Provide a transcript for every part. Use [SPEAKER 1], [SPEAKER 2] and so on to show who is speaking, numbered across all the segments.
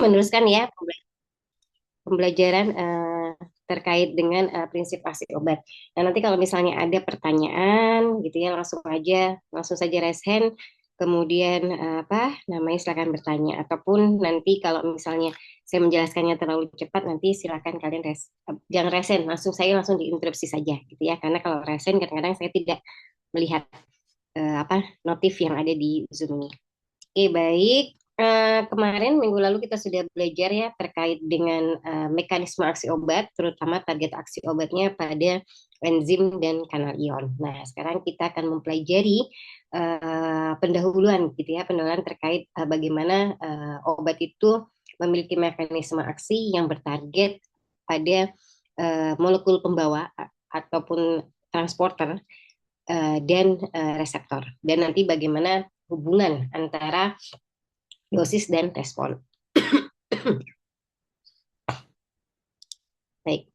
[SPEAKER 1] meneruskan ya pembelajaran terkait dengan prinsip aksi obat. Nah, nanti kalau misalnya ada pertanyaan gitu ya, langsung saja raise hand, kemudian apa namanya silakan bertanya, ataupun nanti kalau misalnya saya menjelaskannya terlalu cepat, nanti silakan kalian jangan raise hand, langsung diinterupsi saja gitu ya, karena kalau raise hand kadang-kadang saya tidak melihat apa notif yang ada di Zoom ini. Oke, baik. Kemarin minggu lalu kita sudah belajar ya terkait dengan mekanisme aksi obat, terutama target aksi obatnya pada enzim dan kanal ion. Nah, sekarang kita akan mempelajari pendahuluan gitu ya, pendahuluan terkait bagaimana obat itu memiliki mekanisme aksi yang bertarget pada molekul pembawa ataupun transporter dan reseptor. Dan nanti bagaimana hubungan antara dosis dan respon. Baik.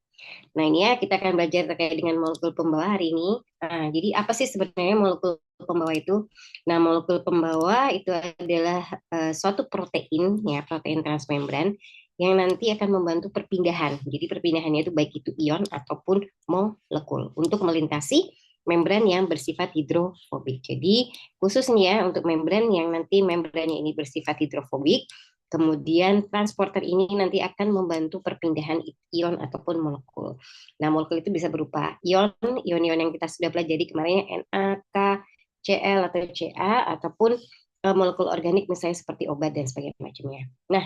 [SPEAKER 1] Nah, ini ya kita akan belajar terkait dengan molekul pembawa hari ini. Nah, jadi apa sih sebenarnya molekul pembawa itu? Nah, molekul pembawa itu adalah suatu protein ya, protein transmembran yang nanti akan membantu perpindahan. Jadi perpindahannya itu baik itu ion ataupun molekul untuk melintasi membran yang bersifat hidrofobik. Jadi khususnya untuk membran yang nanti membrannya ini bersifat hidrofobik, kemudian transporter ini nanti akan membantu perpindahan ion ataupun molekul. Nah, molekul itu bisa berupa ion-ion yang kita sudah pelajari kemarin, Na, K, Cl atau Ca, ataupun molekul organik misalnya seperti obat dan sebagainya macamnya. Nah,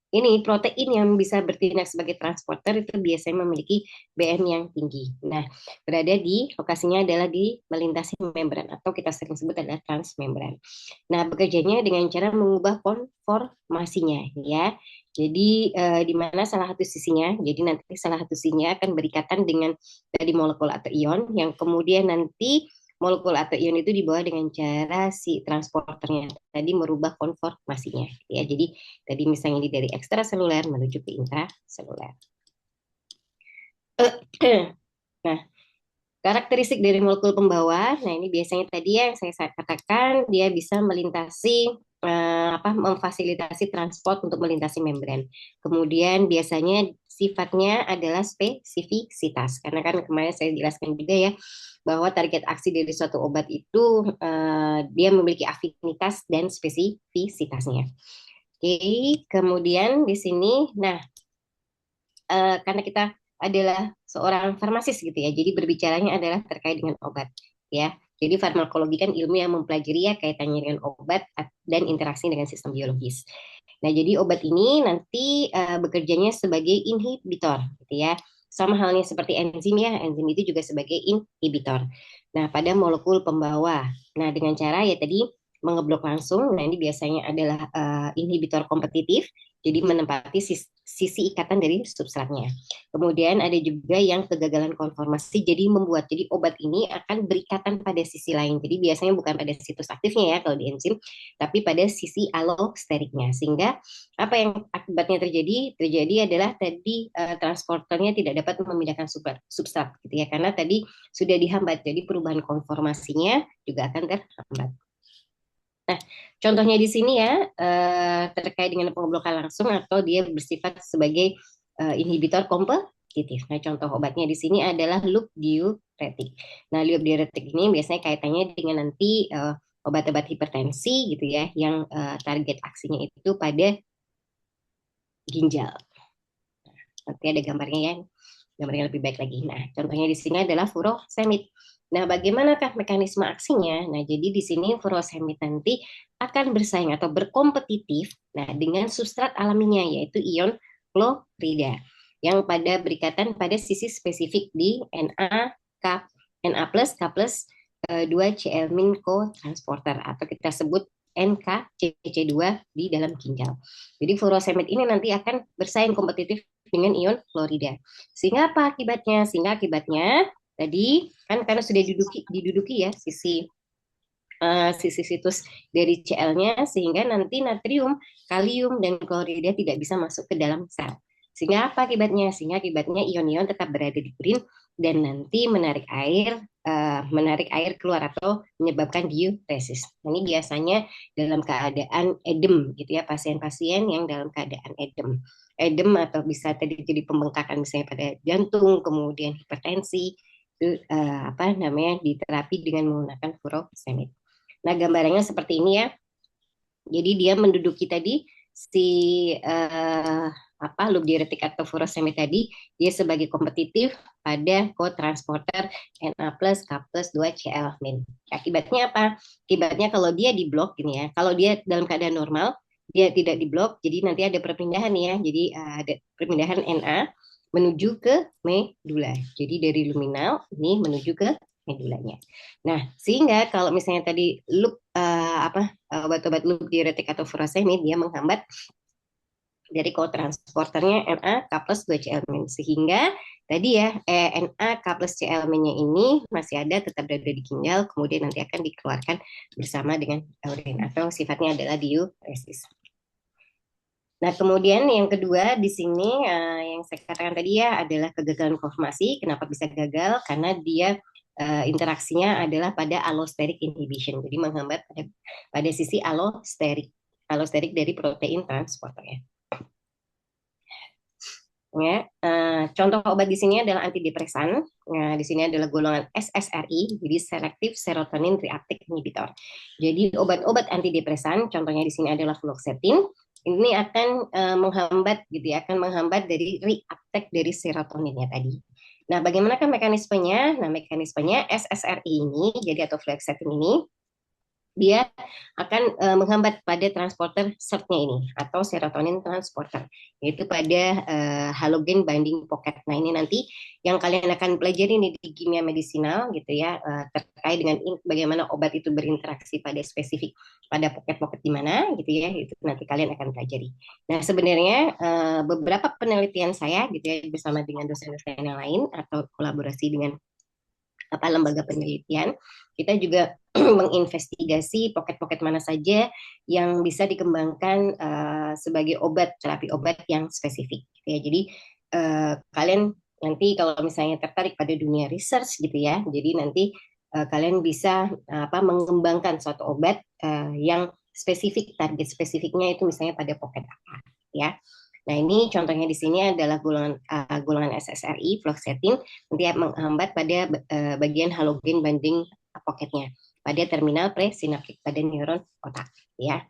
[SPEAKER 1] ini protein yang bisa bertindak sebagai transporter itu biasanya memiliki BM yang tinggi. Nah, berada di lokasinya adalah di melintasi membran atau kita sering sebut adalah transmembran. Nah, bekerjanya dengan cara mengubah konformasinya ya. Jadi di mana salah satu sisinya, jadi nanti salah satu sisinya akan berikatan dengan tadi molekul atau ion yang kemudian nanti molekul atau ion itu dibawa dengan cara si transporternya tadi merubah konformasinya ya. Jadi tadi misalnya ini dari ekstraseluler menuju ke intraseluler. Nah, karakteristik dari molekul pembawa, nah ini biasanya tadi ya yang saya katakan dia bisa melintasi memfasilitasi transport untuk melintasi membran. Kemudian biasanya sifatnya adalah spesifisitas. Karena kan kemarin saya jelaskan juga ya bahwa target aksi dari suatu obat itu dia memiliki afinitas dan spesifisitasnya. Oke, kemudian di sini, nah karena kita adalah seorang farmasis gitu ya, jadi berbicaranya adalah terkait dengan obat ya. Jadi farmakologi kan ilmu yang mempelajari ya kaitannya dengan obat dan interaksi dengan sistem biologis. Nah, jadi obat ini nanti bekerjanya sebagai inhibitor gitu ya. Sama halnya seperti enzim ya, enzim itu juga sebagai inhibitor. Nah, pada molekul pembawa. Nah, dengan cara ya tadi mengeblok langsung. Nah, ini biasanya adalah inhibitor kompetitif, jadi menempati sisi ikatan dari substratnya. Kemudian ada juga yang kegagalan konformasi, jadi obat ini akan berikatan pada sisi lain. Jadi biasanya bukan pada situs aktifnya ya kalau di enzim, tapi pada sisi alosteriknya. Sehingga apa yang akibatnya terjadi? Terjadi adalah tadi transporternya tidak dapat memindahkan substrat gitu ya, karena tadi sudah dihambat. Jadi perubahan konformasinya juga akan terhambat. Nah, contohnya di sini ya terkait dengan pengeblokan langsung atau dia bersifat sebagai inhibitor kompetitif. Nah, contoh obatnya di sini adalah loop diuretik. Nah, loop diuretik ini biasanya kaitannya dengan nanti obat-obat hipertensi gitu ya, yang target aksinya itu pada ginjal. Nanti ada gambarnya ya, gambarnya lebih baik lagi. Nah, contohnya di sini adalah furosemid. Nah, bagaimanakah mekanisme aksinya? Nah, jadi di sini furosemid nanti akan bersaing atau berkompetitif dengan substrat alaminya yaitu ion klorida yang pada berikatan pada sisi spesifik di Na, K, Na plus, K plus 2Cl min co-transporter atau kita sebut NKCC2 di dalam ginjal. Jadi furosemid ini nanti akan bersaing kompetitif dengan ion klorida. Sehingga apa akibatnya? Sehingga akibatnya tadi kan karena sudah diduduki ya sisi situs dari Cl-nya, sehingga nanti natrium, kalium, dan klorida tidak bisa masuk ke dalam sel. Sehingga apa akibatnya? Sehingga akibatnya ion-ion tetap berada di urin dan nanti menarik air menarik air keluar atau menyebabkan diuresis. Ini biasanya dalam keadaan edem gitu ya, pasien-pasien yang dalam keadaan edem. Edem atau bisa terjadi pembengkakan misalnya pada jantung, kemudian hipertensi, itu apa namanya diterapi dengan menggunakan furosemid. Nah, gambarannya seperti ini ya. Jadi dia menduduki tadi si loop diuretik atau furosemid tadi, dia sebagai kompetitif pada kotransporter Na plus K plus 2 Cl min. Akibatnya apa? Akibatnya kalau dia diblok gini ya, kalau dia dalam keadaan normal, dia tidak diblok, jadi nanti ada perpindahan ya, jadi ada perpindahan Na menuju ke medula. Jadi dari luminal ini menuju ke medulanya. Nah, sehingga kalau misalnya tadi loop obat-obat loop diuretik atau furosemid dia menghambat dari kotransporternya Na K plus 2 Cl-min sehingga tadi ya Na K plus Cl-minnya ini masih ada tetap berada di ginjal kemudian nanti akan dikeluarkan bersama dengan urin atau sifatnya adalah diuresis. Nah, kemudian yang kedua di sini yang saya katakan tadi ya adalah kegagalan konformasi. Kenapa bisa gagal? Karena dia interaksinya adalah pada allosteric inhibition. Jadi menghambat pada sisi allosterik dari protein transporternya. Ya, contoh obat di sini adalah antidepresan. Nah, di sini adalah golongan SSRI, jadi Selective Serotonin Reuptake Inhibitor. Jadi obat-obat antidepresan, contohnya di sini adalah fluoxetine. Ini akan menghambat, gitu ya, akan menghambat dari reuptake dari serotoninnya tadi. Nah, bagaimana kan mekanismenya? Nah, mekanismenya SSRI ini, jadi atau fluoxetine ini, dia akan menghambat pada transporter SERT-nya ini atau serotonin transporter yaitu pada halogen binding pocket. Nah, ini nanti yang kalian akan pelajari nih di kimia medisinal gitu ya terkait dengan bagaimana obat itu berinteraksi pada spesifik pada pocket-pocket di mana gitu ya itu nanti kalian akan pelajari. Nah, sebenarnya beberapa penelitian saya gitu ya bersama dengan dosen-dosen yang lain atau kolaborasi dengan lembaga penelitian, kita juga menginvestigasi pocket-pocket mana saja yang bisa dikembangkan sebagai obat, terapi obat yang spesifik. Ya, jadi kalian nanti kalau misalnya tertarik pada dunia research gitu ya, jadi nanti kalian bisa mengembangkan suatu obat yang spesifik, target spesifiknya itu misalnya pada pocket apa, ya. Nah, ini contohnya di sini adalah golongan SSRI, fluoxetine, nanti menghambat pada bagian halogen binding pocketnya pada terminal presinaptik pada neuron otak, ya.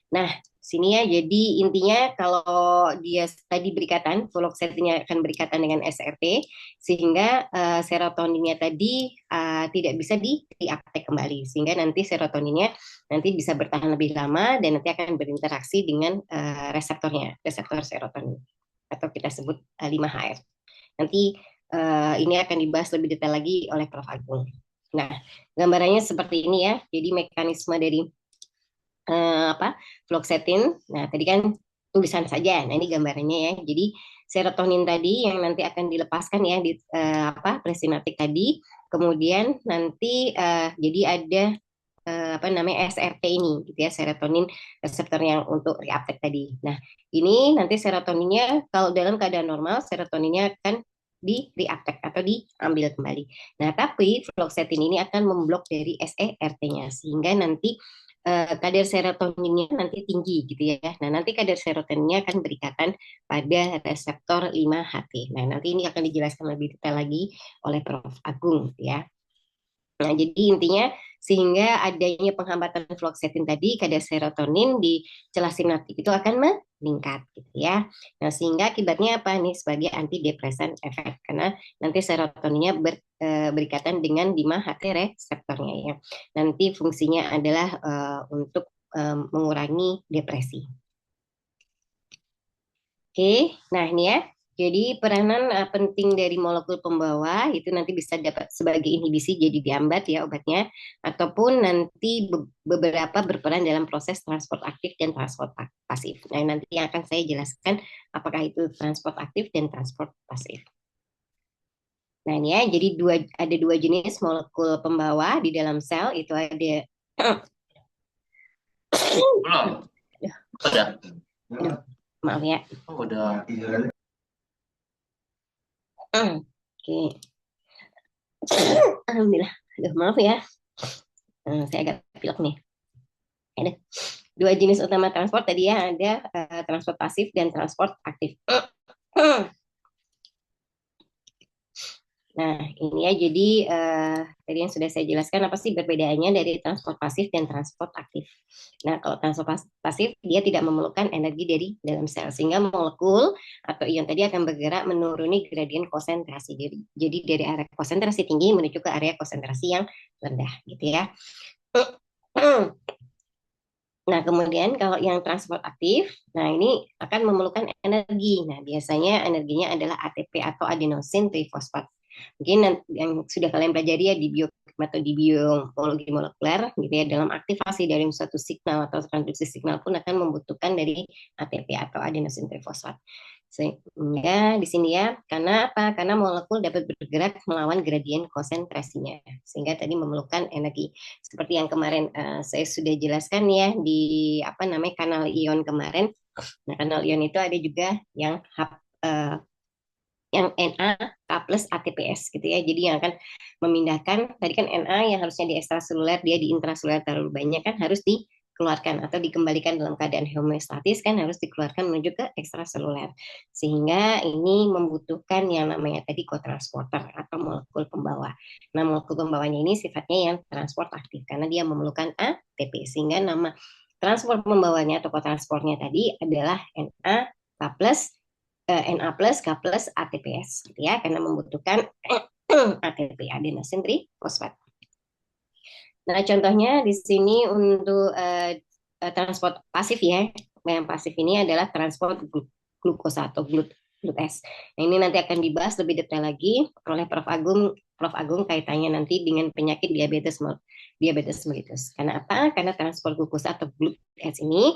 [SPEAKER 1] Nah, sini ya, jadi intinya kalau dia tadi berikatan, fluoxetine akan berikatan dengan SRT, sehingga serotoninnya tadi tidak bisa di-reuptake kembali, sehingga nanti serotoninnya nanti bisa bertahan lebih lama dan nanti akan berinteraksi dengan reseptornya, reseptor serotonin, atau kita sebut 5HR. Nanti ini akan dibahas lebih detail lagi oleh Prof. Agung. Nah, gambarannya seperti ini ya, jadi mekanisme dari fluoxetine. Nah, tadi kan tulisan saja. Nah, ini gambarannya ya. Jadi serotonin tadi yang nanti akan dilepaskan ya di presinaptik tadi. Kemudian nanti jadi ada SRT ini gitu ya, serotonin reseptor yang untuk reuptake tadi. Nah, ini nanti serotoninnya kalau dalam keadaan normal serotoninnya akan di reuptake atau diambil kembali. Nah, tapi fluoxetine ini akan memblok dari SERT-nya sehingga nanti kadar serotoninnya nanti tinggi gitu ya. Nah, nanti kadar serotoninnya akan berikatan pada reseptor 5-HT. Nah, nanti ini akan dijelaskan lebih detail lagi oleh Prof. Agung ya. Nah, jadi intinya sehingga adanya penghambatan fluoxetine tadi kadar serotonin di celah sinaptik itu akan meningkat gitu ya. Nah, sehingga akibatnya apa nih sebagai antidepresan efek karena nanti serotoninnya berikatan dengan 5-HT reseptornya ya. Nanti fungsinya adalah untuk mengurangi depresi. Oke, nah ini ya. Jadi peranan penting dari molekul pembawa itu nanti bisa dapat sebagai inhibisi jadi diambat ya obatnya, ataupun nanti beberapa berperan dalam proses transport aktif dan transport pasif. Nah, nanti yang akan saya jelaskan apakah itu transport aktif dan transport pasif. Nah, ini ya, jadi ada dua jenis molekul pembawa di dalam sel itu ada
[SPEAKER 2] belum udah
[SPEAKER 1] maaf ya.
[SPEAKER 2] Udah.
[SPEAKER 1] Oke. Alhamdulillah. Aduh, maaf ya. Saya agak pilek nih. Ada dua jenis utama transport tadi ya, ada transport pasif dan transport aktif. Nah, ini ya jadi tadi yang sudah saya jelaskan apa sih perbedaannya dari transport pasif dan transport aktif. Nah, kalau transport pasif dia tidak memerlukan energi dari dalam sel sehingga molekul atau ion tadi akan bergerak menuruni gradien konsentrasi. Jadi dari area konsentrasi tinggi menuju ke area konsentrasi yang rendah gitu ya. Nah, kemudian kalau yang transport aktif, nah ini akan memerlukan energi. Nah, biasanya energinya adalah ATP atau adenosin trifosfat. Mungkin yang sudah kalian pelajari ya di biokimia atau di biologi molekuler gitu ya, dalam aktivasi dari suatu signal atau transduksi signal pun akan membutuhkan dari ATP atau adenosin trifosfat. Sehingga di sini ya, karena apa? Karena molekul dapat bergerak melawan gradien konsentrasinya, sehingga tadi memerlukan energi. Seperti yang kemarin saya sudah jelaskan ya di apa namanya kanal ion kemarin. Nah, kanal ion itu ada juga uh, yang Na K plus ATPS gitu ya. Jadi yang akan memindahkan tadi kan Na yang harusnya di ekstraseluler dia di intraseluler terlalu banyak kan harus dikeluarkan atau dikembalikan dalam keadaan homeostatis kan harus dikeluarkan menuju ke ekstraseluler. Sehingga ini membutuhkan yang namanya tadi kotransporter atau molekul pembawa. Nah, molekul pembawanya ini sifatnya yang transport aktif karena dia memerlukan ATP sehingga nama transport pembawanya atau kotransportnya tadi adalah Na K plus Na plus K plus ATPS gitu ya karena membutuhkan ATP adenosin trifosfat. Nah, contohnya di sini untuk transport pasif ya. Yang pasif ini adalah transport glukosa atau GLUT-S. Nah, ini nanti akan dibahas lebih detail lagi oleh Prof Agung kaitannya nanti dengan penyakit diabetes mellitus. Karena apa? Karena transport glukosa atau GLUT-S ini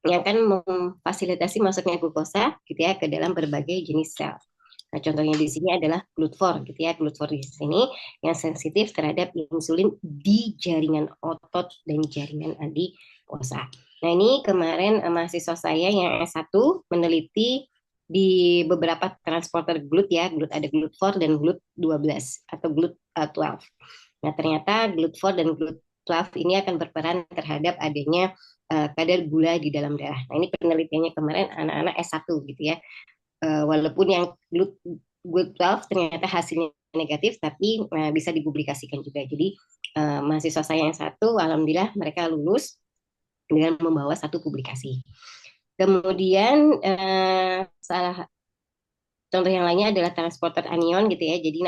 [SPEAKER 1] yang akan memfasilitasi masuknya glukosa gitu ya ke dalam berbagai jenis sel. Nah, contohnya di sini adalah GLUT4 gitu ya. GLUT4 di sini yang sensitif terhadap insulin di jaringan otot dan jaringan adipose. Nah, ini kemarin mahasiswa saya yang S1 meneliti di beberapa transporter GLUT ya. GLUT ada GLUT4 dan GLUT12 atau GLUT12. Nah, ternyata GLUT4 dan GLUT12 ini akan berperan terhadap adanya kadar gula di dalam darah. Nah, ini penelitiannya kemarin anak-anak S1 gitu ya. Walaupun yang GLUT12 ternyata hasilnya negatif, tapi bisa dipublikasikan juga. Jadi mahasiswa saya yang satu, alhamdulillah mereka lulus dengan membawa satu publikasi. Kemudian salah contoh yang lainnya adalah transporter anion gitu ya. Jadi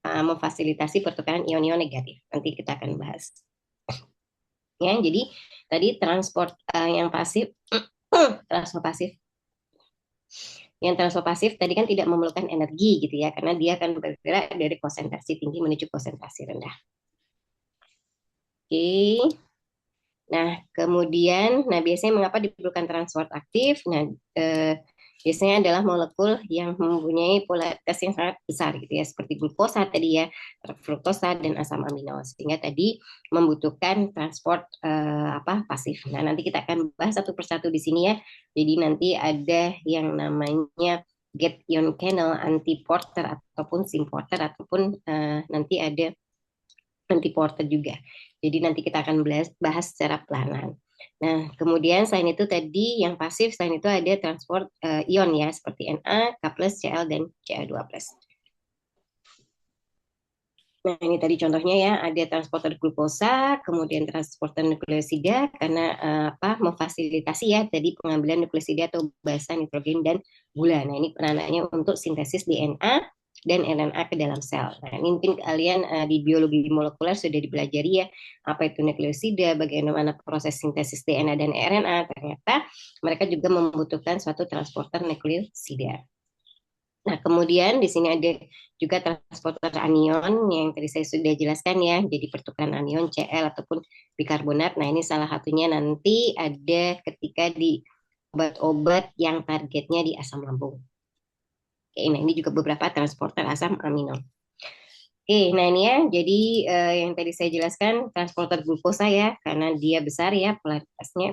[SPEAKER 1] memfasilitasi pertukaran ion-ion negatif. Nanti kita akan bahas. Ya, jadi tadi transport yang pasif, transport pasif. Yang transport pasif tadi kan tidak memerlukan energi gitu ya, karena dia akan bergerak dari konsentrasi tinggi menuju konsentrasi rendah. Oke. Nah, kemudian, biasanya mengapa diperlukan transport aktif? Nah, biasanya adalah molekul yang mempunyai polaritas yang sangat besar gitu ya, seperti glukosa tadi ya, fruktosa dan asam amino, sehingga tadi membutuhkan transport pasif. Nah, nanti kita akan bahas satu persatu di sini ya. Jadi nanti ada yang namanya get ion channel, antiporter ataupun symporter ataupun nanti ada antiporter juga. Jadi nanti kita akan bahas secara pelan-pelan. Nah, kemudian selain itu tadi yang pasif, selain itu ada transport ion ya, seperti Na, K+, Cl, dan Ca2+. Nah, ini tadi contohnya ya, ada transporter glukosa, kemudian transporter nukleosida, karena memfasilitasi ya, tadi pengambilan nukleosida atau basa nitrogen dan gula. Nah, ini peranannya untuk sintesis DNA dan RNA ke dalam sel. Nah, ini mungkin kalian di biologi molekuler sudah dipelajari ya, apa itu nukleosida, bagaimana proses sintesis DNA dan RNA. Ternyata mereka juga membutuhkan suatu transporter nukleosida. Nah, kemudian di sini ada juga transporter anion yang tadi saya sudah jelaskan ya, jadi pertukaran anion Cl ataupun bikarbonat. Nah, ini salah satunya nanti ada ketika di obat-obat yang targetnya di asam lambung. Oke, nah ini juga beberapa transporter asam amino. Oke, nah ini ya, jadi yang tadi saya jelaskan transporter glukosa ya, karena dia besar ya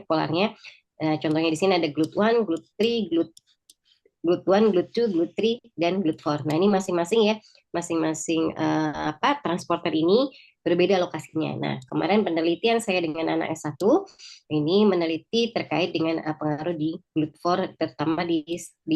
[SPEAKER 1] polarnya. Contohnya di sini ada GLUT1, GLUT3, GLUT GLUT1, GLUT2, GLUT3, dan GLUT4. Nah, ini masing-masing ya, masing-masing transporter ini berbeda lokasinya. Nah, kemarin penelitian saya dengan anak S1 ini meneliti terkait dengan pengaruh di GLUT4 terutama di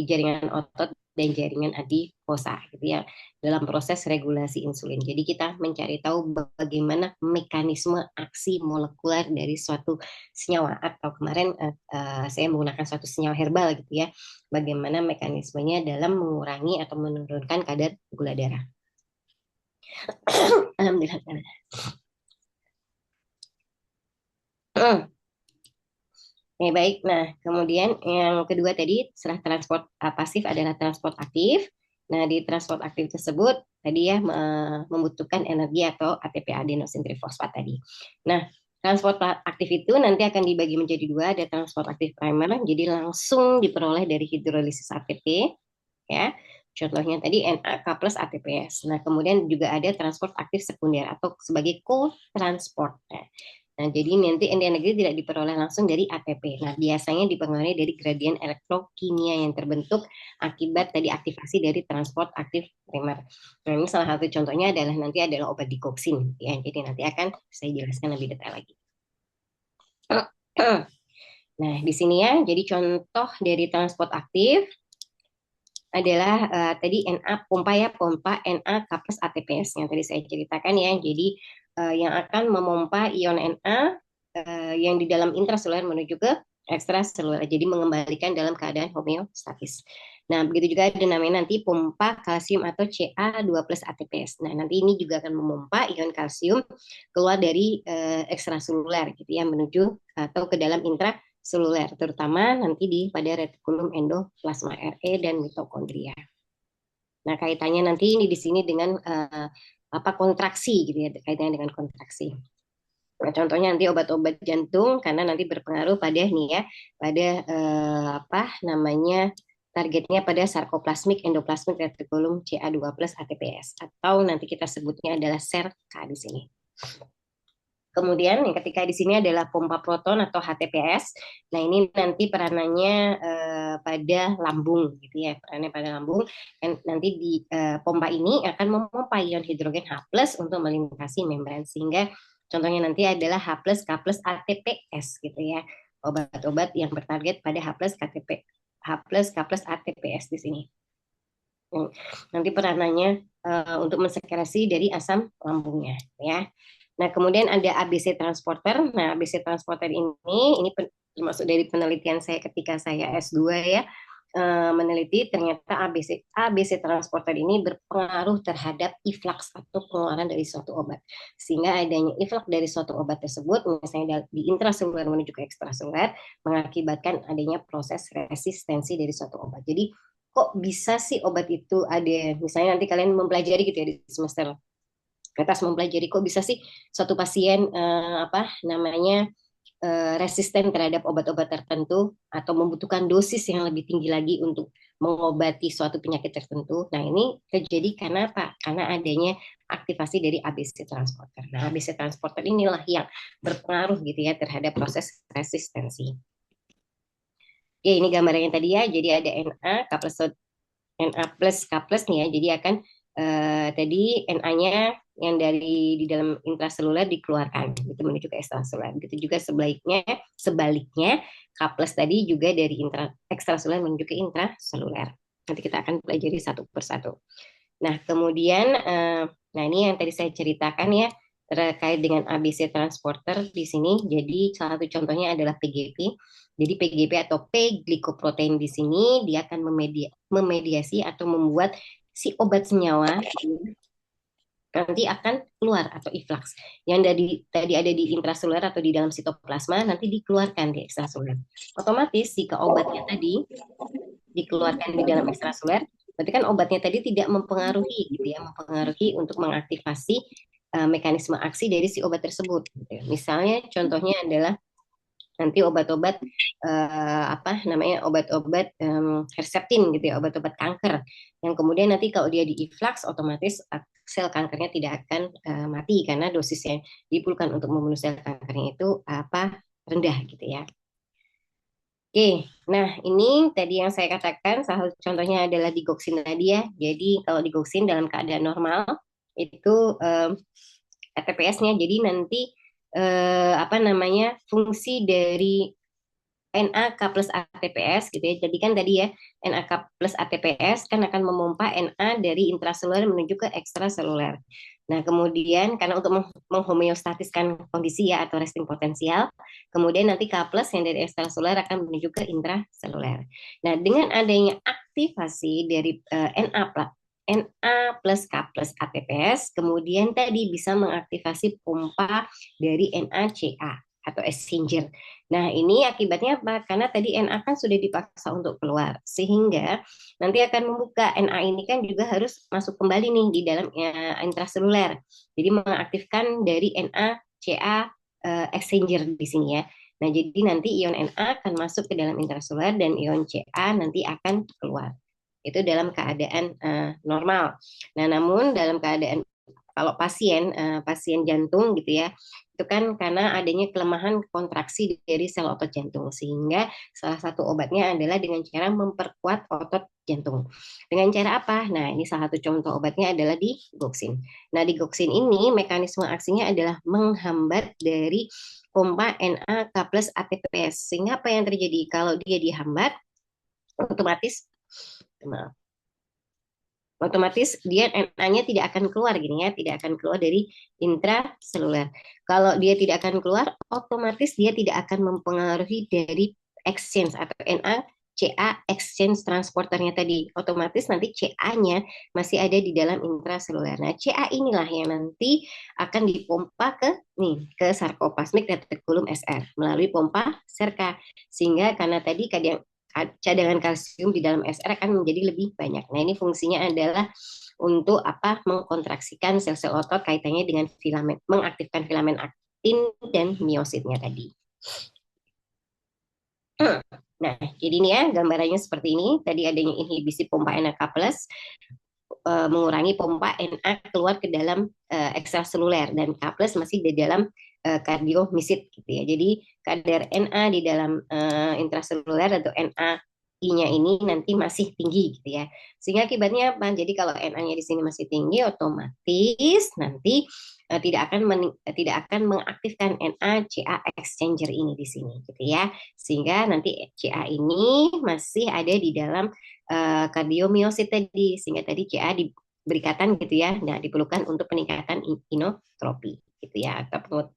[SPEAKER 1] jaringan otot dan jaringan adiposa gitu ya dalam proses regulasi insulin. Jadi kita mencari tahu bagaimana mekanisme aksi molekuler dari suatu senyawa atau kemarin saya menggunakan suatu senyawa herbal gitu ya. Bagaimana mekanismenya dalam mengurangi atau menurunkan kadar gula darah. Alhamdulillah. Ya, baik. Nah, kemudian yang kedua tadi setelah transport pasif adalah transport aktif. Nah, di transport aktif tersebut tadi ya membutuhkan energi atau ATP adenosin trifosfat tadi. Nah, transport aktif itu nanti akan dibagi menjadi dua, ada transport aktif primer, jadi langsung diperoleh dari hidrolisis ATP, ya. Contohnya tadi NAK plus ATPS. Nah, kemudian juga ada transport aktif sekunder atau sebagai co-transport. Nah, jadi nanti energi tidak diperoleh langsung dari ATP. Nah, biasanya dipengaruhi dari gradien elektrokimia yang terbentuk akibat tadi aktivasi dari transport aktif primer. Nah, ini salah satu contohnya adalah obat dikoksin. Ya, jadi nanti akan saya jelaskan lebih detail lagi. Nah, di sini ya, jadi contoh dari transport aktif adalah tadi NA pompa ya, pompa NA plus ATPS yang tadi saya ceritakan ya. Jadi yang akan memompa ion Na yang di dalam intraseluler menuju ke ekstraseluler. Jadi mengembalikan dalam keadaan homeostatis. Nah, begitu juga ada namanya nanti pompa kalsium atau Ca2 plus ATPS. Nah, nanti ini juga akan memompa ion kalsium keluar dari ekstraseluler gitu ya menuju atau ke dalam intraseluler, terutama nanti pada retikulum endoplasma Re dan mitokondria. Nah, kaitannya nanti ini di sini dengan kontraksi gitu ya, kaitannya dengan kontraksi. Nah, contohnya nanti obat-obat jantung karena nanti berpengaruh pada nih ya, pada targetnya pada sarkoplasmik endoplasmik retikulum Ca2 plus ATPS atau nanti kita sebutnya adalah SERK di sini. Kemudian yang ketiga di sini adalah pompa proton atau HTPS. Nah, ini nanti peranannya pada lambung gitu ya, peranannya pada lambung. Dan nanti di pompa ini akan memompa ion hidrogen H+ untuk melintasi membran sehingga contohnya nanti adalah H+, K+, ATPS gitu ya. Obat-obat yang bertarget pada H+, KTP, H+, K+, ATPS di sini. Nanti peranannya untuk mensekresi dari asam lambungnya ya. Nah, kemudian ada ABC transporter. Nah, ABC transporter ini termasuk dari penelitian saya ketika saya S2 ya, meneliti ternyata ABC transporter ini berpengaruh terhadap efflux atau pengeluaran dari suatu obat. Sehingga adanya efflux dari suatu obat tersebut, misalnya di intraseluler menuju ke ekstraseluler, mengakibatkan adanya proses resistensi dari suatu obat. Jadi, kok bisa sih obat itu ada, misalnya nanti kalian mempelajari gitu ya di semester atas mempelajari kok bisa sih suatu pasien resisten terhadap obat-obat tertentu atau membutuhkan dosis yang lebih tinggi lagi untuk mengobati suatu penyakit tertentu. Nah, ini terjadi karena apa? Karena adanya aktivasi dari ABC transporter. Nah, ABC transporter inilah yang berpengaruh gitu ya terhadap proses resistensi. Ya, ini gambarnya tadi ya. Jadi ada Na plus K plus nih ya. Jadi akan tadi Na-nya yang di dalam intraseluler dikeluarkan itu menuju ke ekstraseluler. Begitu juga sebaliknya K plus tadi juga dari ekstraseluler menuju ke intraseluler. Nanti kita akan pelajari satu persatu. Nah, kemudian nah ini yang tadi saya ceritakan ya terkait dengan ABC transporter di sini. Jadi salah satu contohnya adalah PGP. Jadi PGP atau P-glikoprotein di sini dia akan memediasi atau membuat si obat senyawa nanti akan keluar atau efflux. Yang tadi ada di intraseluler atau di dalam sitoplasma nanti dikeluarkan di ekstraseluler. Otomatis jika obatnya tadi dikeluarkan di dalam ekstraseluler, berarti kan obatnya tadi tidak mempengaruhi gitu ya, mempengaruhi untuk mengaktifasi mekanisme aksi dari si obat tersebut. Gitu. Misalnya contohnya adalah nanti obat-obat obat-obat Herceptin gitu ya, obat-obat kanker yang kemudian nanti kalau dia di efflux otomatis sel kankernya tidak akan mati karena dosis yang diperlukan untuk membunuh sel kankernya itu rendah gitu ya. Oke, nah ini tadi yang saya katakan salah satu contohnya adalah digoksin tadi ya. Jadi kalau digoksin dalam keadaan normal itu ATPS-nya. Jadi nanti apa namanya fungsi dari NAK plus ATPS gitu ya. Jadi kan tadi ya NAK plus ATPS kan akan memompa Na dari intraseluler menuju ke ekstraseluler. Nah, kemudian karena untuk menghomeostatiskan kondisi ya atau resting potensial, kemudian nanti K plus yang dari ekstraseluler akan menuju ke intraseluler. Nah, dengan adanya aktivasi dari Na plus K plus ATPS, kemudian tadi bisa mengaktifasi pompa dari NaCa atau exchanger. Nah, ini akibatnya apa? Karena tadi Na kan sudah dipaksa untuk keluar, sehingga nanti akan membuka Na ini kan juga harus masuk kembali nih di dalam intraseluler. Jadi mengaktifkan dari NaCa exchanger di sini ya. Nah, jadi nanti ion Na akan masuk ke dalam intraseluler dan ion Ca nanti akan keluar. Itu dalam keadaan normal. Nah, namun dalam keadaan kalau pasien jantung gitu ya, itu kan karena adanya kelemahan kontraksi dari sel otot jantung, sehingga salah satu obatnya adalah dengan cara memperkuat otot jantung. Dengan cara apa? Nah, ini salah satu contoh obatnya adalah digoksin. Nah, digoksin ini mekanisme aksinya adalah menghambat dari pompa NAK plus ATPS. Sehingga apa yang terjadi? Kalau dia dihambat, otomatis otomatis dia Na-nya tidak akan keluar gini ya, tidak akan keluar dari intraseluler. Kalau dia tidak akan keluar, otomatis dia tidak akan mempengaruhi dari exchange atau Na-Ca exchange transporternya tadi. Otomatis nanti Ca-nya masih ada di dalam intraseluler. Nah, Ca inilah yang nanti akan dipompa ke sarkoplasmik retikulum SR melalui pompa serka. Sehingga karena tadi kadang cadangan kalsium di dalam SR akan menjadi lebih banyak. Nah, ini fungsinya adalah untuk apa? Mengkontraksikan sel-sel otot kaitannya dengan filamen, mengaktifkan filamen aktin dan miositnya tadi. Nah, jadi ini ya gambarannya seperti ini. Tadi adanya inhibisi pompa NAK plus mengurangi pompa Na keluar ke dalam ekstraseluler dan K plus masih di dalam kardiomisit gitu ya. Jadi kadar Na di dalam intraseluler atau Na I-nya ini nanti masih tinggi gitu ya. Sehingga akibatnya apa? Jadi kalau Na-nya di sini masih tinggi, otomatis nanti tidak akan mengaktifkan Na-Ca exchanger ini di sini gitu ya. Sehingga nanti Ca ini masih ada di dalam kardiomiosit tadi sehingga tadi CA diberikan gitu ya. Nah, diperlukan untuk peningkatan inotropi gitu ya atau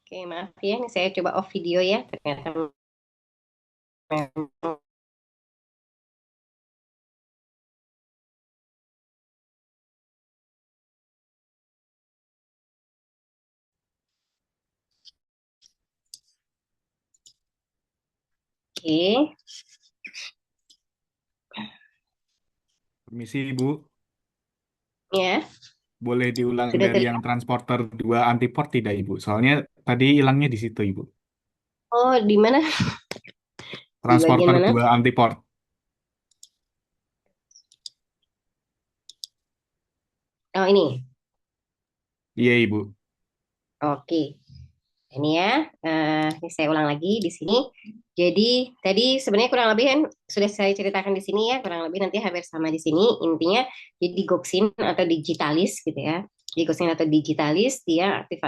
[SPEAKER 1] Oke, maaf ya, ini saya coba off video ya. Ternyata memang. Oke,
[SPEAKER 3] Permisi Ibu,
[SPEAKER 1] ya,
[SPEAKER 3] boleh diulang
[SPEAKER 1] sudah
[SPEAKER 3] dari yang
[SPEAKER 1] terlihat.
[SPEAKER 3] transporter 2 antiport tidak Ibu? Soalnya tadi hilangnya di situ Ibu.
[SPEAKER 1] Oh, di mana? Di bagian
[SPEAKER 3] Transporter
[SPEAKER 1] mana?
[SPEAKER 3] 2 antiport.
[SPEAKER 1] Oh ini,
[SPEAKER 3] Iya, Ibu.
[SPEAKER 1] oke. Ini ya, ini saya ulang lagi di sini. Jadi tadi sebenarnya kurang lebih kan sudah saya ceritakan di sini ya, kurang lebih nanti hampir sama di sini. Intinya jadi goksin atau digitalis gitu ya. Goksin atau digitalis dia aktif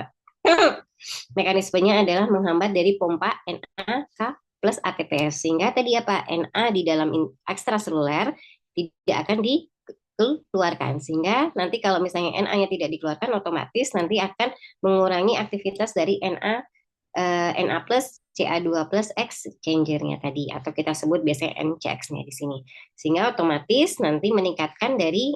[SPEAKER 1] mekanismenya adalah menghambat dari pompa NAK plus ATPS sehingga tadi apa Na di dalam ekstraseluler tidak akan dikeluarkan sehingga nanti kalau misalnya Na-nya tidak dikeluarkan otomatis nanti akan mengurangi aktivitas dari Na plus Ca2 plus exchangernya tadi atau kita sebut biasanya NCX-nya di sini sehingga otomatis nanti meningkatkan dari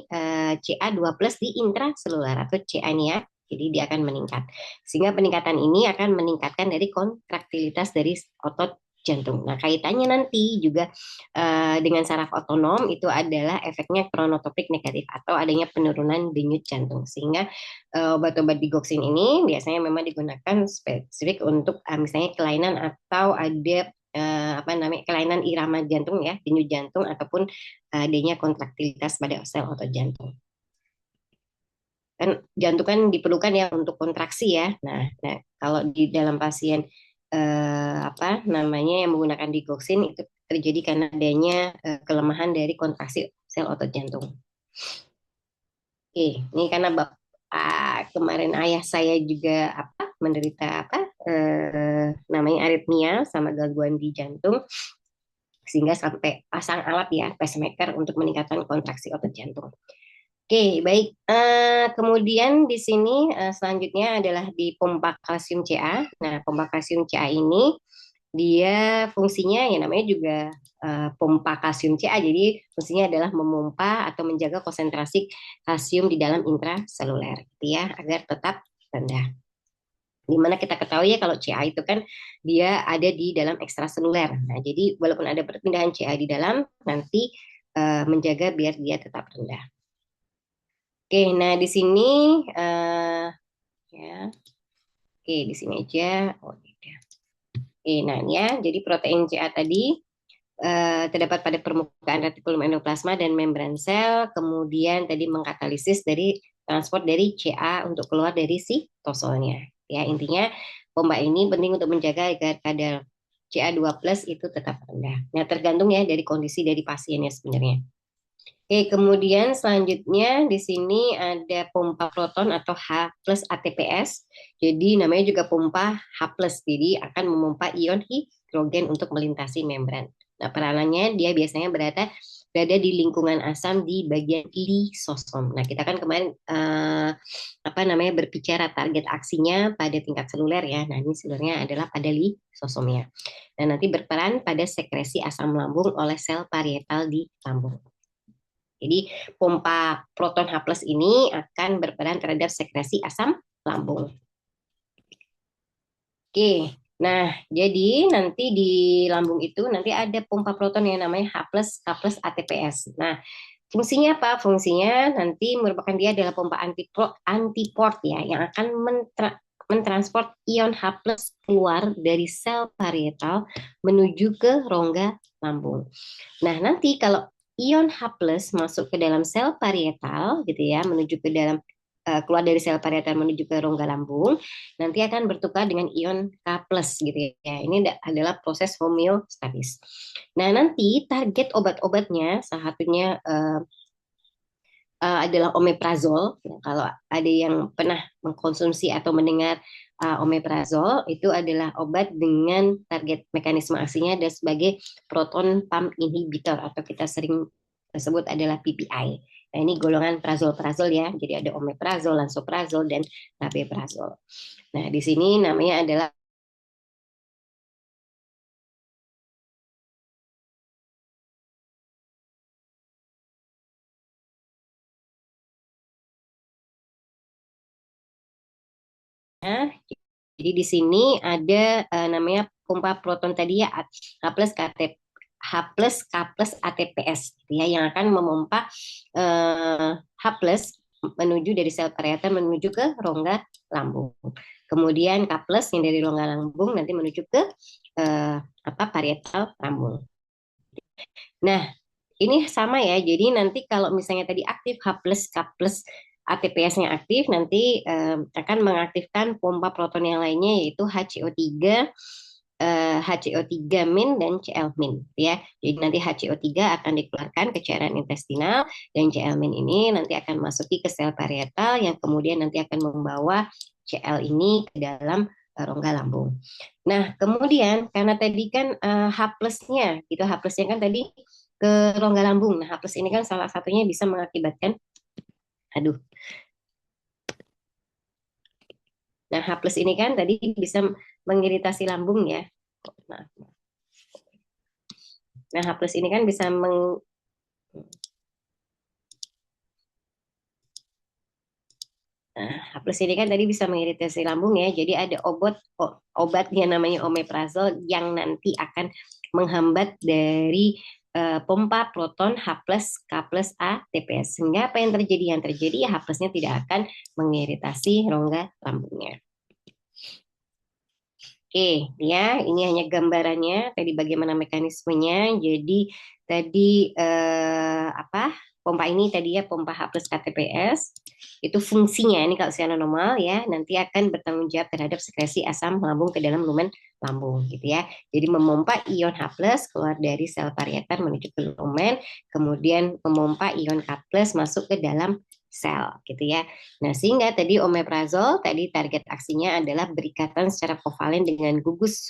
[SPEAKER 1] Ca2 plus di intraseluler atau Ca ini ya jadi dia akan meningkat sehingga peningkatan ini akan meningkatkan dari kontraktilitas dari otot jantung. Nah, kaitannya nanti juga dengan saraf otonom itu adalah efeknya chronotropik negatif atau adanya penurunan denyut jantung. Sehingga obat-obat digoxin ini biasanya memang digunakan spesifik untuk misalnya kelainan atau ada apa namanya kelainan irama jantung ya, denyut jantung ataupun adanya kontraktilitas pada sel otot jantung kan jantung kan diperlukan ya untuk kontraksi ya. Nah kalau di dalam pasien apa namanya yang menggunakan digoxin itu terjadi karena adanya kelemahan dari kontraksi sel otot jantung. Oke, ini karena kemarin ayah saya juga apa menderita apa namanya aritmia sama gangguan di jantung sehingga sampai pasang alat ya pacemaker untuk meningkatkan kontraksi otot jantung. Oke, baik. Kemudian di sini selanjutnya adalah di pompa kalsium Ca. Nah, pompa kalsium Ca ini dia fungsinya ya namanya juga pompa kalsium Ca. Jadi fungsinya adalah memompa atau menjaga konsentrasi kalsium di dalam intraseluler, gitu ya, agar tetap rendah. Dimana kita ketahui ya kalau Ca itu kan dia ada di dalam ekstraseluler. Nah, jadi walaupun ada perpindahan Ca di dalam, nanti menjaga biar dia tetap rendah. Oke, nah di sini ya, oke di sini aja. Oh, tidak. Oke, nah ini ya, jadi protein Ca tadi terdapat pada permukaan retikulum endoplasma dan membran sel, kemudian tadi mengkatalisis dari transport dari Ca untuk keluar dari sitosolnya. Ya, intinya pompa ini penting untuk menjaga agar kadar Ca2 plus itu tetap rendah. Nah, tergantung ya dari kondisi dari pasiennya sebenarnya. Oke, kemudian selanjutnya di sini ada pompa proton atau H plus ATPS. Jadi namanya juga pompa H plus. Jadi akan memompa ion hidrogen untuk melintasi membran. Nah, peranannya dia biasanya berada di lingkungan asam di bagian lisosom. Nah, kita kan kemarin apa namanya berbicara target aksinya pada tingkat seluler ya. Nah, ini selulernya adalah pada lisosomnya. Dan nanti berperan pada sekresi asam lambung oleh sel parietal di lambung. Jadi pompa proton H plus ini akan berperan terhadap sekresi asam lambung. Oke, nah jadi nanti di lambung itu nanti ada pompa proton yang namanya H plus K plus ATPS. Nah fungsinya apa? Fungsinya nanti merupakan dia adalah pompa antiport ya yang akan mentransport ion H plus keluar dari sel parietal menuju ke rongga lambung. Nah, nanti kalau ion H plus masuk ke dalam sel parietal gitu ya, menuju ke dalam keluar dari sel parietal menuju ke rongga lambung, nanti akan bertukar dengan ion K plus gitu ya. Ini adalah proses homeostatis. Nah, nanti target obat-obatnya salah satunya adalah omeprazol. Ya, kalau ada yang pernah mengkonsumsi atau mendengar omeprazol, itu adalah obat dengan target mekanisme aksinya adalah sebagai proton pump inhibitor atau kita sering sebut adalah PPI. Nah, ini golongan prazol-prazol ya. Jadi ada omeprazol, lansoprazol, dan rabeprazol. Nah, di sini namanya adalah jadi di sini ada namanya pompa proton tadi ya H plus KT H plus K plus ATPS gitu ya yang akan memompa H plus menuju dari sel parietal menuju ke rongga lambung. Kemudian K plus yang dari rongga lambung nanti menuju ke apa parietal lambung. Nah, ini sama ya. Jadi nanti kalau misalnya tadi aktif H plus K plus ATPS-nya aktif, nanti akan mengaktifkan pompa proton yang lainnya yaitu HCO3, HCO3 min dan Cl min ya. Jadi nanti HCO3 akan dikeluarkan ke cairan intestinal dan Cl min ini nanti akan masuki ke sel parietal yang kemudian nanti akan membawa Cl ini ke dalam rongga lambung. Nah, kemudian karena tadi kan H plusnya gitu, H plusnya kan tadi ke rongga lambung. Nah, H plus ini kan salah satunya bisa mengakibatkan aduh. Nah, H plus ini kan tadi bisa mengiritasi lambung ya. Maaf. Nah, H plus ini kan bisa H plus ini kan tadi bisa mengiritasi lambung ya. Jadi ada obat yang namanya omeprazol yang nanti akan menghambat dari pompa proton H plus K plus A TPS. Sehingga apa yang terjadi? Yang terjadi ya H plusnya tidak akan mengiritasi rongga lambungnya. Oke, ya ini hanya gambarannya. Tadi bagaimana mekanismenya. Jadi tadi pompa ini tadi ya pompa H plus KTPS itu fungsinya ini kalau secara normal ya nanti akan bertanggung jawab terhadap sekresi asam lambung ke dalam lumen lambung gitu ya. Jadi memompa ion H plus keluar dari sel parieter menuju ke lumen, kemudian memompa ion K plus masuk ke dalam sel gitu ya. Nah, sehingga tadi omeprazol tadi target aksinya adalah berikatan secara kovalen dengan gugus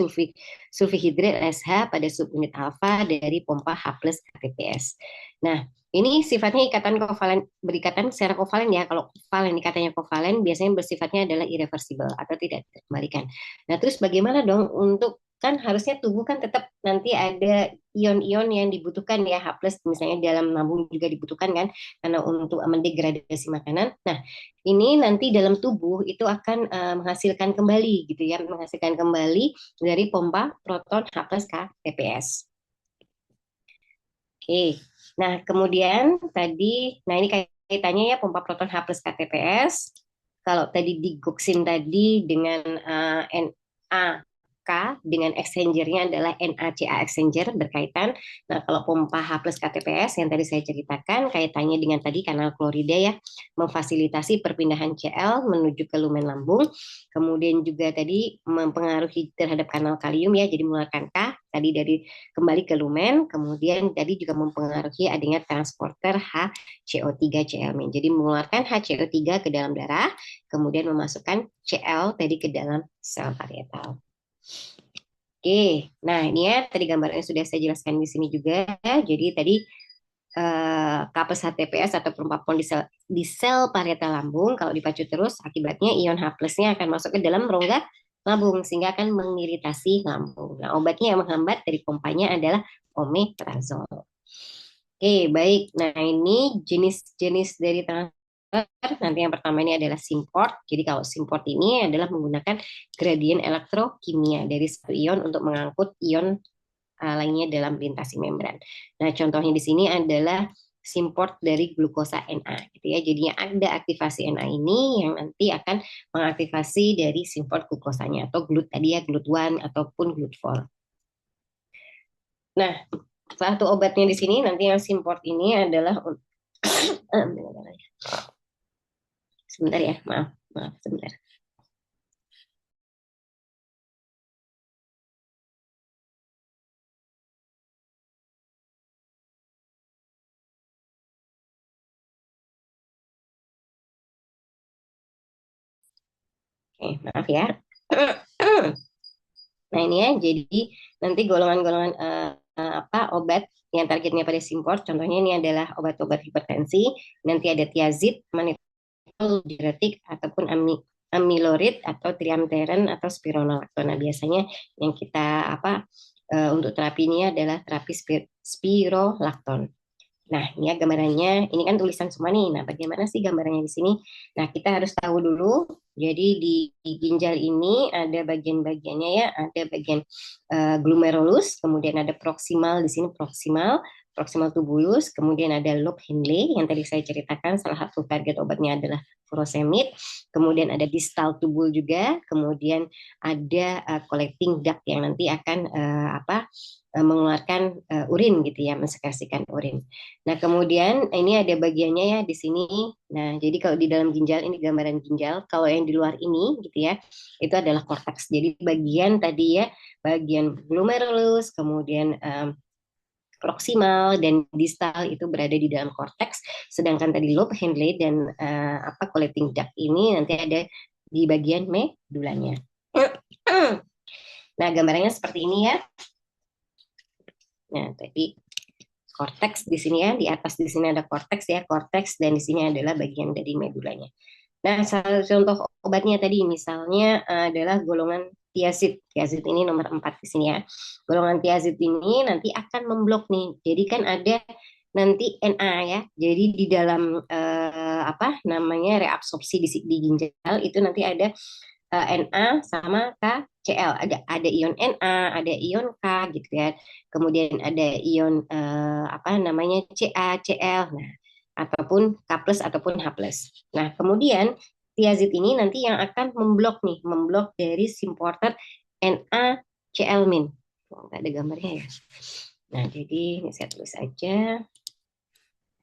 [SPEAKER 1] sulfihidrat SH pada subunit alfa dari pompa H plus KTPS. Nah, ini sifatnya ikatan kovalen, berikatan secara kovalen ya. Kalau kovalen, ikatanya kovalen biasanya bersifatnya adalah irreversible atau tidak terkembalikan. Nah, terus bagaimana dong untuk kan harusnya tubuh kan tetap nanti ada ion-ion yang dibutuhkan ya H plus misalnya dalam lambung juga dibutuhkan kan karena untuk mendegradasi makanan. Nah, ini nanti dalam tubuh itu akan menghasilkan kembali gitu ya, menghasilkan kembali dari pompa proton H plus K TPS. Oke. Nah, kemudian tadi, nah ini kaitannya ya pompa proton H plus KTPS. Kalau tadi digoksin tadi dengan NaK dengan exchanger-nya adalah NaCa exchanger berkaitan. Nah, kalau pompa H plus KTPS yang tadi saya ceritakan kaitannya dengan tadi kanal klorida ya, memfasilitasi perpindahan Cl menuju ke lumen lambung. Kemudian juga tadi mempengaruhi terhadap kanal kalium ya, jadi mengeluarkan K tadi dari kembali ke lumen, kemudian tadi juga mempengaruhi adanya transporter HCO3 Cl min. Jadi mengeluarkan HCO3 ke dalam darah, kemudian memasukkan Cl tadi ke dalam sel parietal. Oke, nah ini ya tadi gambarnya sudah saya jelaskan di sini juga. Jadi tadi kapes HTPS atau perumpamaan di sel parietal lambung kalau dipacu terus akibatnya ion H plusnya akan masuk ke dalam rongga lambung sehingga akan mengiritasi lambung. Nah, obatnya yang menghambat dari pompanya adalah omeprazol. Oke, baik. Nah, ini jenis-jenis dari transfer. Nanti yang pertama ini adalah simport. Jadi kalau simport ini adalah menggunakan gradien elektrokimia dari satu ion untuk mengangkut ion lainnya dalam lintasi membran. Nah, contohnya di sini adalah simport dari glukosa Na gitu ya. Jadinya ada aktivasi Na ini yang nanti akan mengaktifasi dari simport glukosanya atau glut tadi ya, glut 1 ataupun glut 4. Nah, satu obatnya di sini nanti yang simport ini adalah sebentar ya, maaf sebentar. Oke, maaf ya. Nah, ini ya, jadi nanti golongan-golongan obat yang targetnya pada simport, contohnya ini adalah obat-obat hipertensi, nanti ada tiazid, manitol, diuretik, ataupun amilorid, atau triamteren, atau spironolakton. Nah, biasanya yang kita untuk terapi ini adalah terapi spirolakton. Nah, ini ya gambarannya. Ini kan tulisan semua nih. Nah, bagaimana sih gambarannya di sini? Nah, kita harus tahu dulu. Jadi di ginjal ini ada bagian-bagiannya ya. Ada bagian glomerulus, kemudian ada proksimal di sini proksimal, proximal tubulus, kemudian ada loop Henle yang tadi saya ceritakan, salah satu target obatnya adalah furosemid, kemudian ada distal tubul juga, kemudian ada collecting duct yang nanti akan mengeluarkan urin gitu ya, mensekresikan urin. Nah, kemudian ini ada bagiannya ya di sini. Nah, jadi kalau di dalam ginjal ini gambaran ginjal, kalau yang di luar ini gitu ya, itu adalah korteks. Jadi bagian tadi ya, bagian glomerulus, kemudian proksimal dan distal itu berada di dalam korteks, sedangkan tadi lobe Henle dan collecting duct ini nanti ada di bagian medulanya. Nah, gambarannya seperti ini ya. Nah, tadi korteks di sini ya, di atas di sini ada korteks ya, korteks, dan di sini adalah bagian dari medulanya. Nah, salah contoh obatnya tadi misalnya adalah golongan tiazid. Tiazid ini nomor 4 di sini ya. Golongan tiazid ini nanti akan memblok nih. Jadi kan ada nanti Na ya. Jadi di dalam reabsorpsi di ginjal itu nanti ada Na sama KCl. Ada ion Na, ada ion K gitu ya. Kemudian ada ion Ca, Cl. Nah, ataupun K plus ataupun H plus. Nah, kemudian tiazid ini nanti yang akan memblok dari supporter NaCl-. Nggak ada gambarnya ya. Nah, jadi ini saya tulis aja.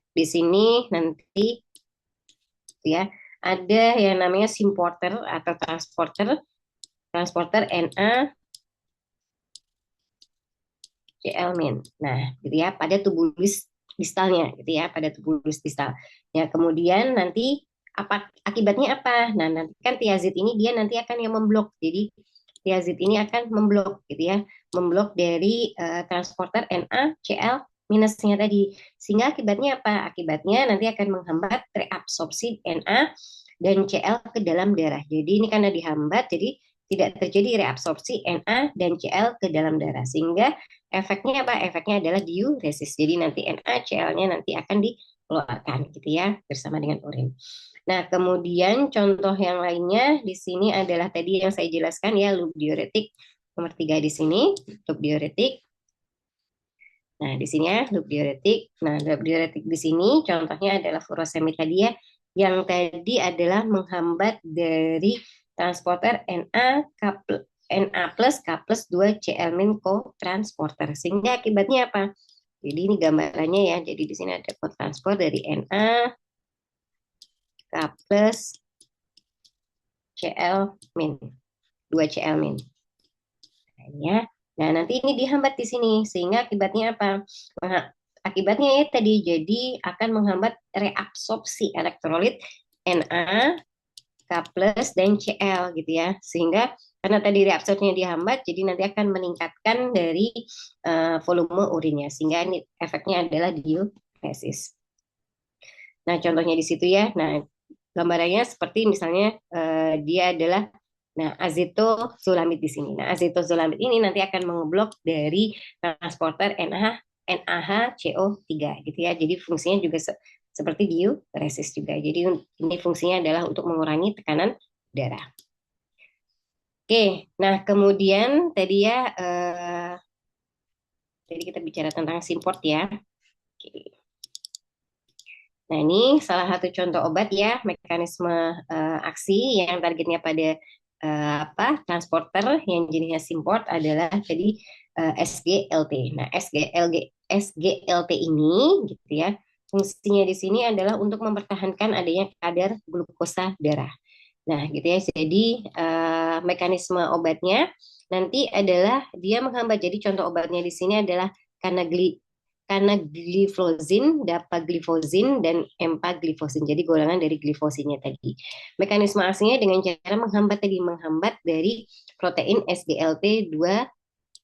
[SPEAKER 1] Di sini nanti ya ada yang namanya supporter atau transporter NaCl-. Nah, gitu ya, pada tubulus distalnya gitu ya, pada tubulus distal. Ya, kemudian nanti akibatnya apa? Nah, nanti kan tiazid ini dia nanti akan yang memblok. Jadi tiazid ini akan memblok gitu ya, memblok dari transporter NaCl minusnya tadi. Sehingga akibatnya apa? Akibatnya nanti akan menghambat reabsorpsi Na dan Cl ke dalam darah. Jadi ini karena dihambat, jadi tidak terjadi reabsorpsi Na dan Cl ke dalam darah. Sehingga efeknya apa? Efeknya adalah diuresis. Jadi nanti NaCl-nya nanti akan dikeluarkan gitu ya, bersama dengan urin. Nah, kemudian contoh yang lainnya di sini adalah tadi yang saya jelaskan ya, loop diuretik nomor 3 di sini, loop diuretik. Nah, di sini ya, loop diuretik. Nah, loop diuretik di sini contohnya adalah furosemid tadi ya, yang tadi adalah menghambat dari transporter Na plus K plus 2 Cl- co-transporter. Sehingga akibatnya apa? Jadi ini gambarannya ya. Jadi di sini ada co-transport dari Na, K plus Cl-, 2 Cl-. Nah, nah, nanti ini dihambat di sini. Sehingga akibatnya apa? Akibatnya ya tadi jadi akan menghambat reabsorpsi elektrolit Na, K plus dan Cl gitu ya. Sehingga karena tadi reabsorpsinya dihambat, jadi nanti akan meningkatkan dari volume urinnya. Sehingga ini efeknya adalah diuresis. Nah, contohnya di situ ya. Nah, gambarannya seperti misalnya dia adalah azetozolamid di sini. Nah, azetozolamid ini nanti akan mengeblok dari transporter NaHCO3 gitu ya. Jadi fungsinya juga seperti diuresis juga. Jadi ini fungsinya adalah untuk mengurangi tekanan darah. Oke, nah kemudian tadi ya jadi kita bicara tentang simport ya. Oke. Nah, ini salah satu contoh obat ya, mekanisme aksi yang targetnya pada transporter yang jenisnya simport adalah tadi SGLT. Nah, SGLT ini gitu ya, fungsinya di sini adalah untuk mempertahankan adanya kadar glukosa darah. Nah, gitu ya. Jadi mekanisme obatnya nanti adalah dia menghambat. Jadi contoh obatnya di sini adalah canagliflozin, dapagliflozin, dan empagliflozin. Jadi golongan dari glifosinnya tadi. Mekanisme aksinya dengan cara menghambat dari protein SGLT2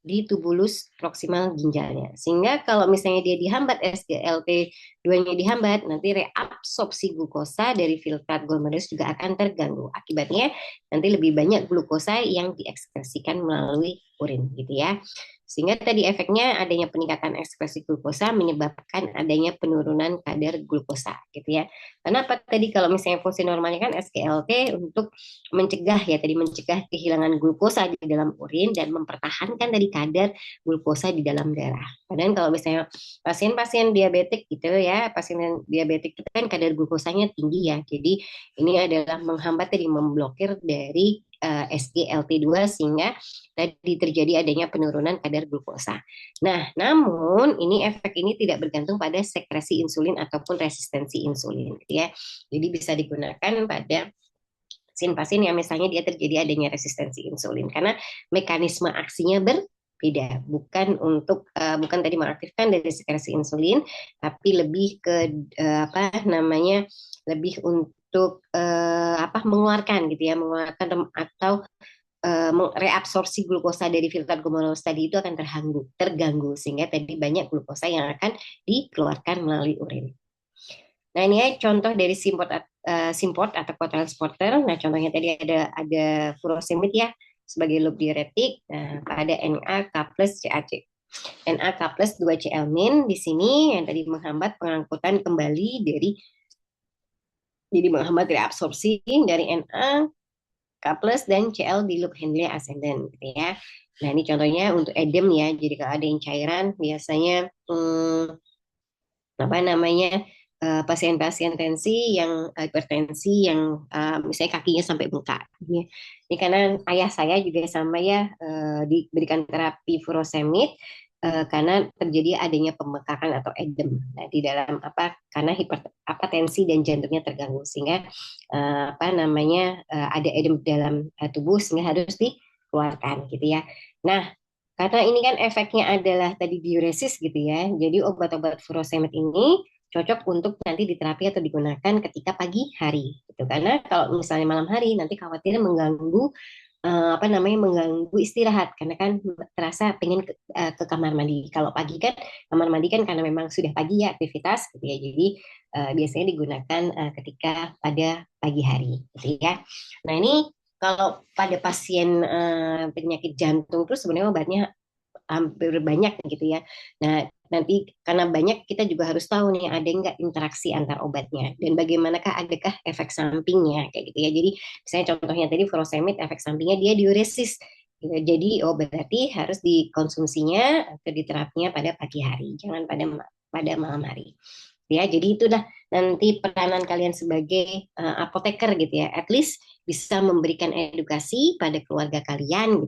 [SPEAKER 1] di tubulus proksimal ginjalnya. Sehingga kalau misalnya dia dihambat, SGLT2-nya dihambat, nanti reabsorpsi glukosa dari filtrat glomerulus juga akan terganggu. Akibatnya nanti lebih banyak glukosa yang diekskresikan melalui urin gitu ya. Sehingga tadi efeknya adanya peningkatan ekspresi glukosa menyebabkan adanya penurunan kadar glukosa gitu ya. Karena apa tadi kalau misalnya fungsi normalnya kan SGLT untuk mencegah ya tadi mencegah kehilangan glukosa di dalam urin dan mempertahankan tadi kadar glukosa di dalam darah. Padahal kalau misalnya pasien-pasien diabetik gitu ya, pasien diabetik itu kan kadar glukosanya tinggi ya. Jadi ini adalah menghambat tadi memblokir dari SGLT2 sehingga tadi terjadi adanya penurunan kadar glukosa. Nah, namun efek ini tidak bergantung pada sekresi insulin ataupun resistensi insulin, gitu ya. Jadi bisa digunakan pada pasien-pasien yang misalnya dia terjadi adanya resistensi insulin karena mekanisme aksinya berbeda, bukan tadi mengaktifkan dari sekresi insulin, tapi lebih ke apa namanya lebih untuk mengeluarkan gitu ya, mengeluarkan atau reabsorpsi glukosa dari filter glomerulus tadi itu akan terganggu sehingga tadi banyak glukosa yang akan dikeluarkan melalui urin. Nah ini ya contoh dari Simport atau co-transporter. Nah contohnya tadi ada furosemid ya sebagai loop diuretik. Nah pada Na, K plus, CaC. Na, K plus 2Cl- di sini yang tadi menghambat pengangkutan kembali jadi menghambat reabsorpsi dari Na, K plus dan Cl di loop Henle ascendant gitu ya. Nah ini contohnya untuk edem ya. Jadi kalau ada yang cairan biasanya apa namanya pasien-pasien tensi yang hipertensi yang misalnya kakinya sampai bengkak. Ini karena ayah saya juga sama ya diberikan terapi furosemid karena terjadi adanya pembengkakan atau edem. Nah, di dalam karena tensi dan jantungnya terganggu sehingga ada edem dalam tubuh sehingga harus dikeluarkan gitu ya. Nah, karena ini kan efeknya adalah tadi diuresis gitu ya. Jadi obat-obat furosemid ini cocok untuk nanti diterapi atau digunakan ketika pagi hari gitu. Karena kalau misalnya malam hari nanti khawatirnya mengganggu mengganggu istirahat karena kan terasa pengen ke kamar mandi. Kalau pagi kan kamar mandi kan karena memang sudah pagi ya aktivitas gitu ya. Jadi biasanya digunakan ketika pada pagi hari gitu ya. Nah, ini kalau pada pasien penyakit jantung terus sebenarnya obatnya hampir banyak gitu ya. Nah, nanti karena banyak kita juga harus tahu nih ada nggak interaksi antar obatnya dan bagaimanakah adakah efek sampingnya kayak gitu ya. Jadi misalnya contohnya tadi furosemid efek sampingnya dia diuresis. Gitu. Jadi berarti harus dikonsumsinya atau diterapinya pada pagi hari, jangan pada malam hari. Ya, jadi itulah nanti peranan kalian sebagai apoteker gitu ya. At least bisa memberikan edukasi pada keluarga kalian